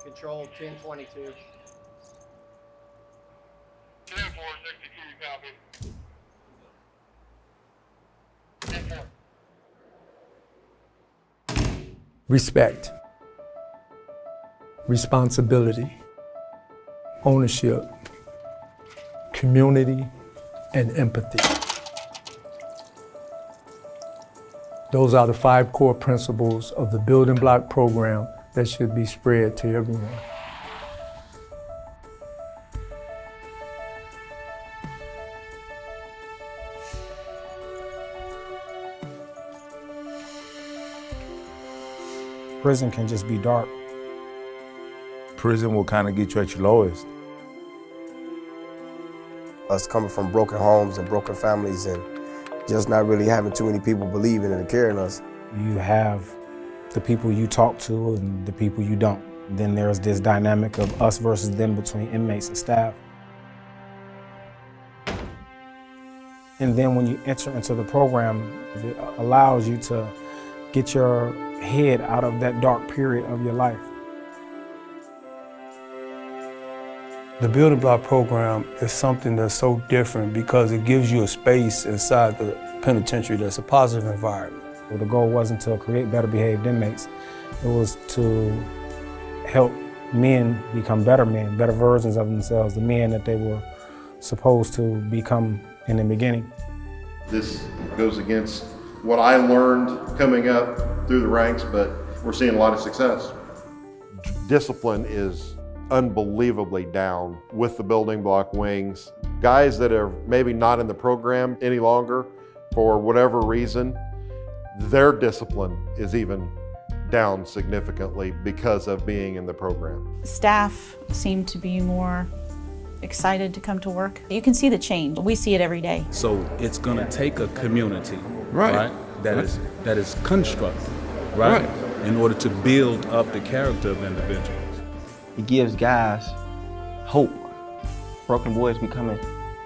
Control 1022. 10-4, 62, copy. 10-4. Respect, responsibility, ownership, community, and empathy. Those are the 5 core principles of the building block program that should be spread to everyone. Prison can just be dark. Prison will kind of get you at your lowest. Us coming from broken homes and broken families and just not really having too many people believing and caring us. You have the people you talk to and the people you don't. Then there's this dynamic of us versus them between inmates and staff. And then when you enter into the program, it allows you to get your head out of that dark period of your life. The building block program is something that's so different because it gives you a space inside the penitentiary that's a positive environment. Well, the goal wasn't to create better behaved inmates. It was to help men become better men, better versions of themselves, the men that they were supposed to become in the beginning. This goes against what I learned coming up through the ranks, but we're seeing a lot of success. Discipline is unbelievably down with the building block wings. Guys that are maybe not in the program any longer for whatever reason, their discipline is even down significantly because of being in the program. Staff seem to be more excited to come to work. You can see the change. We see it every day. So it's going to take a community, right? That is constructive, right? In order to build up the character of individuals. It gives guys hope. Broken boys becoming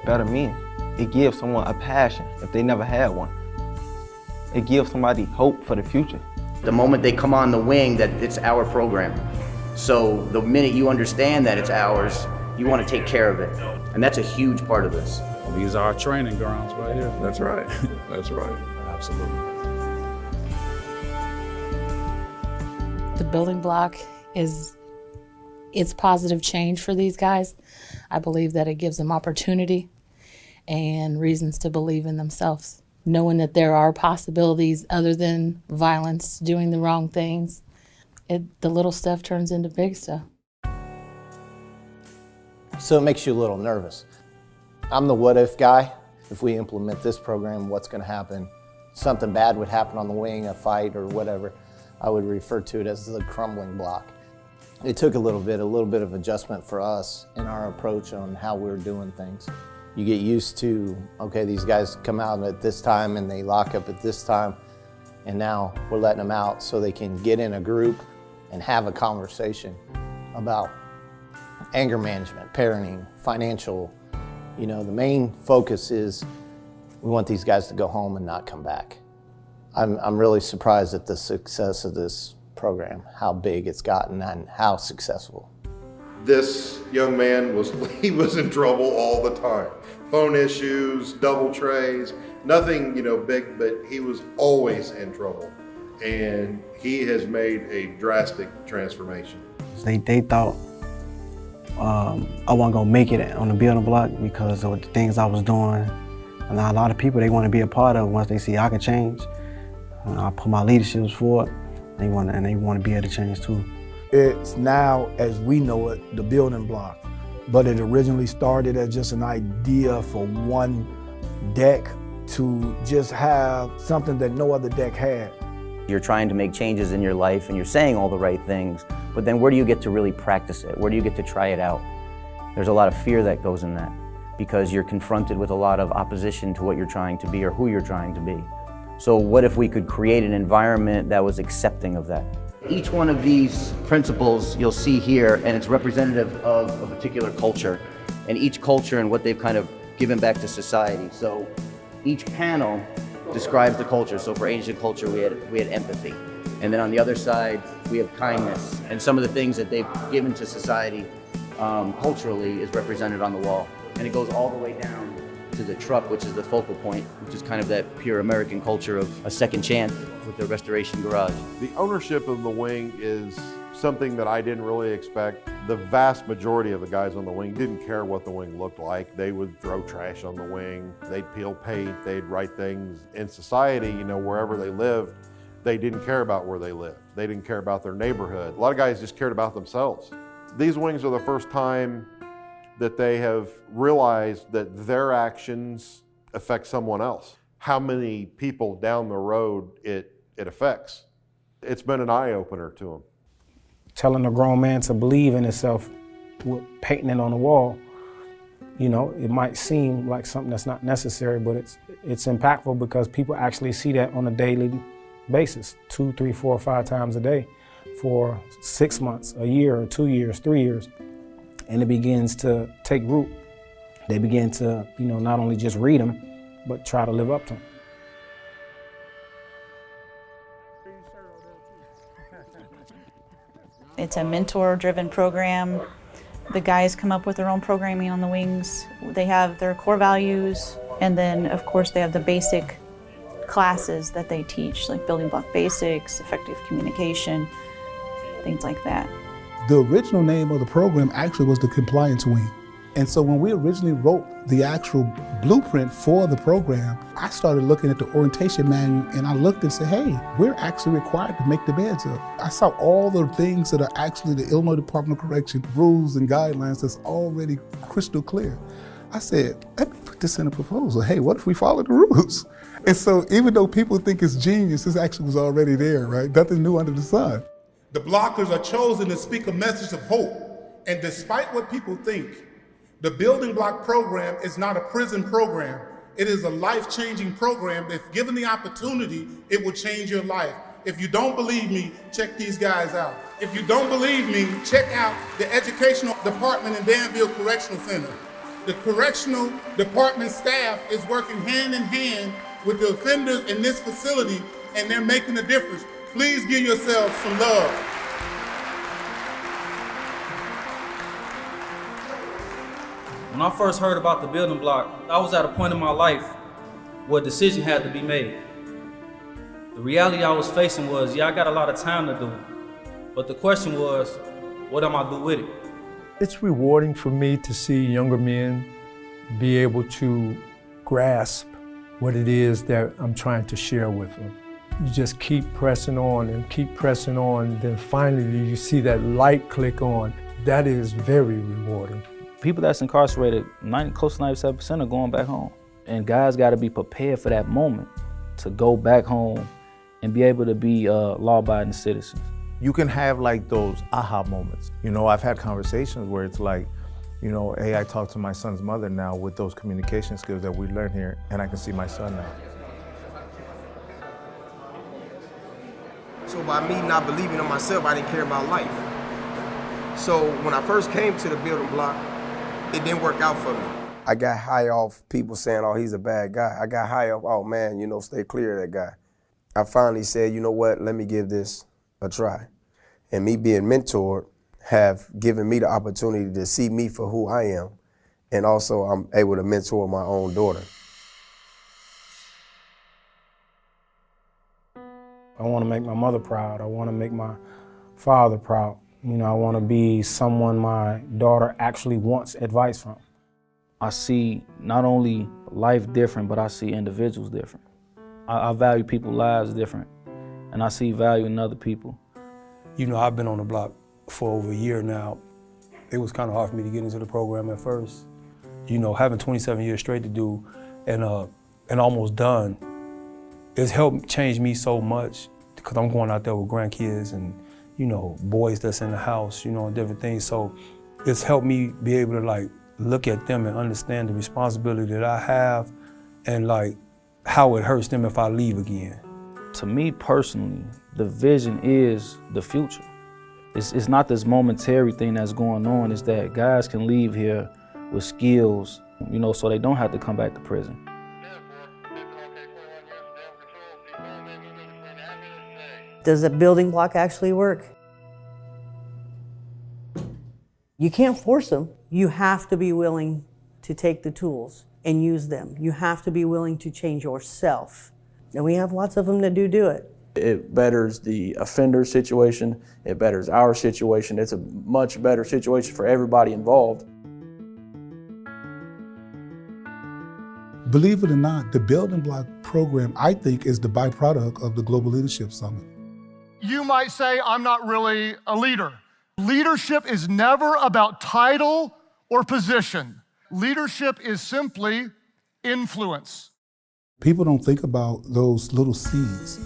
better men. It gives someone a passion if they never had one. It gives somebody hope for the future. The moment they come on the wing, that it's our program. So the minute you understand that it's ours, you want to take care of it. And that's a huge part of this. Well, these are our training grounds right here. That's right. That's right. Absolutely. The building block it's positive change for these guys. I believe that it gives them opportunity and reasons to believe in themselves, knowing that there are possibilities other than violence, doing the wrong things. The little stuff turns into big stuff. So it makes you a little nervous. I'm the what if guy. If we implement this program, what's going to happen? Something bad would happen on the wing, a fight or whatever. I would refer to it as the crumbling block. It took a little bit of adjustment for us in our approach on how we're doing things. You get used to, okay, these guys come out at this time and they lock up at this time, and now we're letting them out so they can get in a group and have a conversation about anger management, parenting, financial. You know, the main focus is we want these guys to go home and not come back. I'm really surprised at the success of this program, how big it's gotten and how successful. This young man was in trouble all the time. Phone issues, double trays, nothing, big, but he was always in trouble. And he has made a drastic transformation. They thought I wasn't gonna make it on the building block because of the things I was doing. And a lot of people, they want to be a part of it once they see I can change. I put my leaderships forward. They want to be able to change too. It's now, as we know it, the building block. But it originally started as just an idea for one deck to just have something that no other deck had. You're trying to make changes in your life and you're saying all the right things, but then where do you get to really practice it? Where do you get to try it out? There's a lot of fear that goes in that because you're confronted with a lot of opposition to what you're trying to be or who you're trying to be. So what if we could create an environment that was accepting of that? Each one of these principles you'll see here, and it's representative of a particular culture, and each culture and what they've kind of given back to society. So each panel describes the culture. So for ancient culture, we had empathy. And then on the other side, we have kindness. And some of the things that they've given to society culturally is represented on the wall. And it goes all the way down to the truck, which is the focal point, which is kind of that pure American culture of a second chance with the restoration garage. The ownership of the wing is something that I didn't really expect. The vast majority of the guys on the wing didn't care what the wing looked like. They would throw trash on the wing, they'd peel paint, they'd write things. In society, you know, wherever they lived, they didn't care about where they lived. They didn't care about their neighborhood. A lot of guys just cared about themselves. These wings are the first time that they have realized that their actions affect someone else. How many people down the road it affects. It's been an eye-opener to them. Telling a grown man to believe in himself with painting it on the wall, you know, it might seem like something that's not necessary, but it's impactful because people actually see that on a daily basis, 2, 3, 4, 5 times a day for 6 months, a year, 2 years, 3 years. And it begins to take root. They begin to, you know, not only just read them, but try to live up to them. It's a mentor-driven program. The guys come up with their own programming on the wings. They have their core values, and then, of course, they have the basic classes that they teach, like building block basics, effective communication, things like that. The original name of the program actually was the Compliance Wing. And so when we originally wrote the actual blueprint for the program, I started looking at the orientation manual and I looked and said, hey, we're actually required to make the beds up. I saw all the things that are actually the Illinois Department of Correction rules and guidelines that's already crystal clear. I said, let me put this in a proposal. Hey, what if we follow the rules? And so even though people think it's genius, this actually was already there, right? Nothing new under the sun. The blockers are chosen to speak a message of hope. And despite what people think, the Building Block program is not a prison program. It is a life-changing program. If given the opportunity, it will change your life. If you don't believe me, check these guys out. If you don't believe me, check out the educational department in Danville Correctional Center. The correctional department staff is working hand in hand with the offenders in this facility, and they're making a difference. Please give yourselves some love. When I first heard about the Building Block, I was at a point in my life where a decision had to be made. The reality I was facing was, yeah, I got a lot of time to do it. But the question was, what am I do with it? It's rewarding for me to see younger men be able to grasp what it is that I'm trying to share with them. You just keep pressing on and keep pressing on, then finally you see that light click on. That is very rewarding. People that's incarcerated, close to 97% are going back home. And guys gotta be prepared for that moment to go back home and be able to be law-abiding citizens. You can have like those aha moments. You know, I've had conversations where it's like, you know, hey, I talk to my son's mother now with those communication skills that we learned here, and I can see my son now. So by me not believing in myself, I didn't care about life. So when I first came to the Building Block, it didn't work out for me. I got high off people saying, oh, he's a bad guy. I got high off, oh man, you know, stay clear of that guy. I finally said, you know what, let me give this a try. And me being mentored have given me the opportunity to see me for who I am. And also I'm able to mentor my own daughter. I want to make my mother proud. I want to make my father proud. You know, I want to be someone my daughter actually wants advice from. I see not only life different, but I see individuals different. I value people's lives different, and I see value in other people. You know, I've been on the block for over a year now. It was kind of hard for me to get into the program at first. You know, having 27 years straight to do and almost done, it's helped change me so much because I'm going out there with grandkids and, you know, boys that's in the house, you know, and different things. So it's helped me be able to like look at them and understand the responsibility that I have and like how it hurts them if I leave again. To me personally, the vision is the future. It's not this momentary thing that's going on, it's that guys can leave here with skills, you know, so they don't have to come back to prison. Therefore, Danville Correctional Center, Danville Patrol, the Danville Correctional Center, Does a building block actually work? You can't force them. You have to be willing to take the tools and use them. You have to be willing to change yourself. And we have lots of them that do it. It betters the offender situation, it betters our situation. It's a much better situation for everybody involved. Believe it or not, the Building Block program, I think, is the byproduct of the Global Leadership Summit. You might say, I'm not really a leader. Leadership is never about title or position. Leadership is simply influence. People don't think about those little seeds.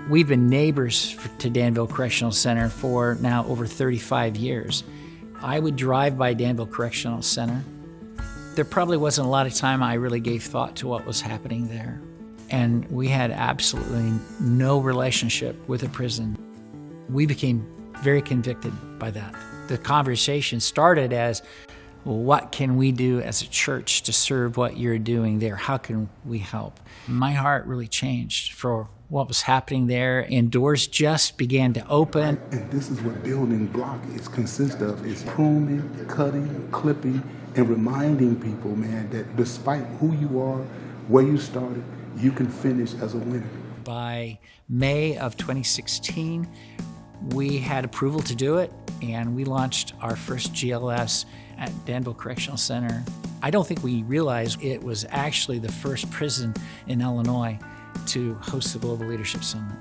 We've been neighbors to Danville Correctional Center for now over 35 years. I would drive by Danville Correctional Center. There probably wasn't a lot of time I really gave thought to what was happening there. And we had absolutely no relationship with the prison. We became very convicted by that. The conversation started as, well, what can we do as a church to serve what you're doing there? How can we help? My heart really changed for what was happening there, and doors just began to open. And this is what Building Block consists of, is pruning, cutting, clipping, and reminding people, man, that despite who you are, where you started, you can finish as a winner. By May of 2016, we had approval to do it, and we launched our first GLS at Danville Correctional Center. I don't think we realized it was actually the first prison in Illinois to host the Global Leadership Summit.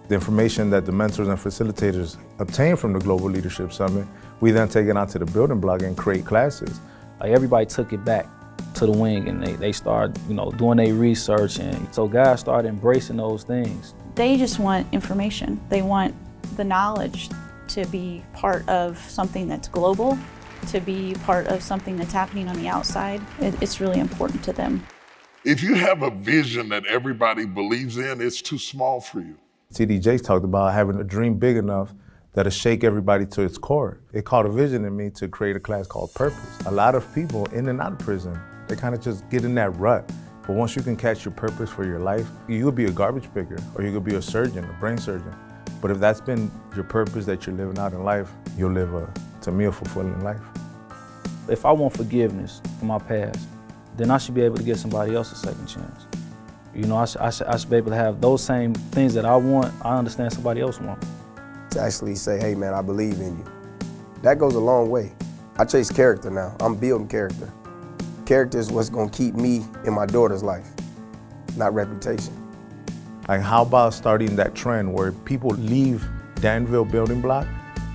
The information that the mentors and facilitators obtain from the Global Leadership Summit, we then take it out to the Building Block and create classes. Like, everybody took it back to the wing, and they started, doing their research, and so guys started embracing those things. They just want information. They want the knowledge to be part of something that's global, to be part of something that's happening on the outside. It's really important to them. If you have a vision that everybody believes in, it's too small for you. TDJ's talked about having a dream big enough that'll shake everybody to its core. It caught a vision in me to create a class called Purpose. A lot of people in and out of prison, they kind of just get in that rut. But once you can catch your purpose for your life, you could be a garbage picker, or you could be a surgeon, a brain surgeon. But if that's been your purpose that you're living out in life, you'll live, to me, a fulfilling life. If I want forgiveness for my past, then I should be able to give somebody else a second chance. I should be able to have those same things that I want, I understand somebody else wants. To actually say, hey man, I believe in you. That goes a long way. I chase character now. I'm building character. Character is what's gonna keep me in my daughter's life, not reputation. Like, how about starting that trend where people leave Danville Building Block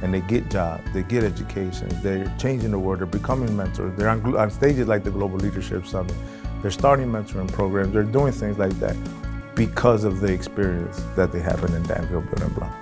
and they get jobs, they get education, they're changing the world, they're becoming mentors, they're on stages like the Global Leadership Summit, they're starting mentoring programs, they're doing things like that because of the experience that they have in Danville Building Block.